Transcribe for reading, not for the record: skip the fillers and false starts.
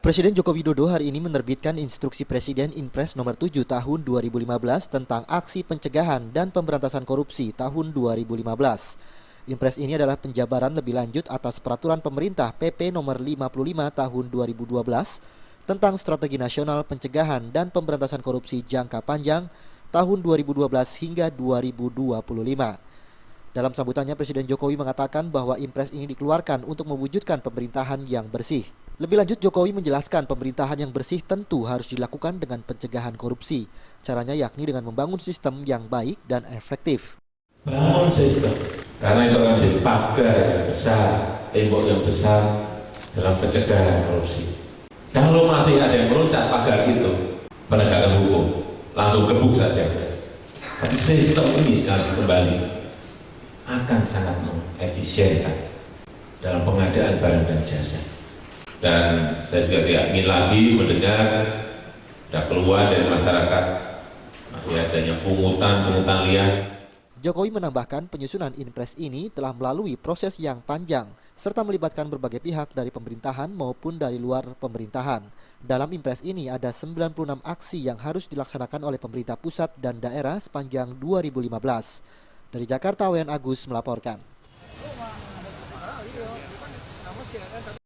Presiden Joko Widodo hari ini menerbitkan Instruksi Presiden Inpres Nomor 7 Tahun 2015 tentang Aksi Pencegahan dan Pemberantasan Korupsi tahun 2015. Inpres ini adalah penjabaran lebih lanjut atas Peraturan Pemerintah PP Nomor 55 Tahun 2012 tentang Strategi Nasional Pencegahan dan Pemberantasan Korupsi Jangka Panjang tahun 2012 hingga 2025. Dalam sambutannya, Presiden Jokowi mengatakan bahwa Inpres ini dikeluarkan untuk mewujudkan pemerintahan yang bersih. Lebih lanjut, Jokowi menjelaskan pemerintahan yang bersih tentu harus dilakukan dengan pencegahan korupsi. Caranya yakni dengan membangun sistem yang baik dan efektif. Bangun sistem, karena itu akan menjadi pagar yang besar, tembok yang besar dalam pencegahan korupsi. Kalau masih ada yang meloncat pagar itu, penegakan hukum, langsung gebuk saja. Tapi sistem ini sekali kembali akan sangat mengefisienkan dalam pengadaan barang dan jasa. Dan saya juga tidak ingin lagi mendengar ada keluhan dari masyarakat masih adanya pungutan liar. Jokowi menambahkan penyusunan Inpres ini telah melalui proses yang panjang serta melibatkan berbagai pihak dari pemerintahan maupun dari luar pemerintahan. Dalam Inpres ini ada 96 aksi yang harus dilaksanakan oleh pemerintah pusat dan daerah sepanjang 2015. Dari Jakarta, Wayan Agus melaporkan.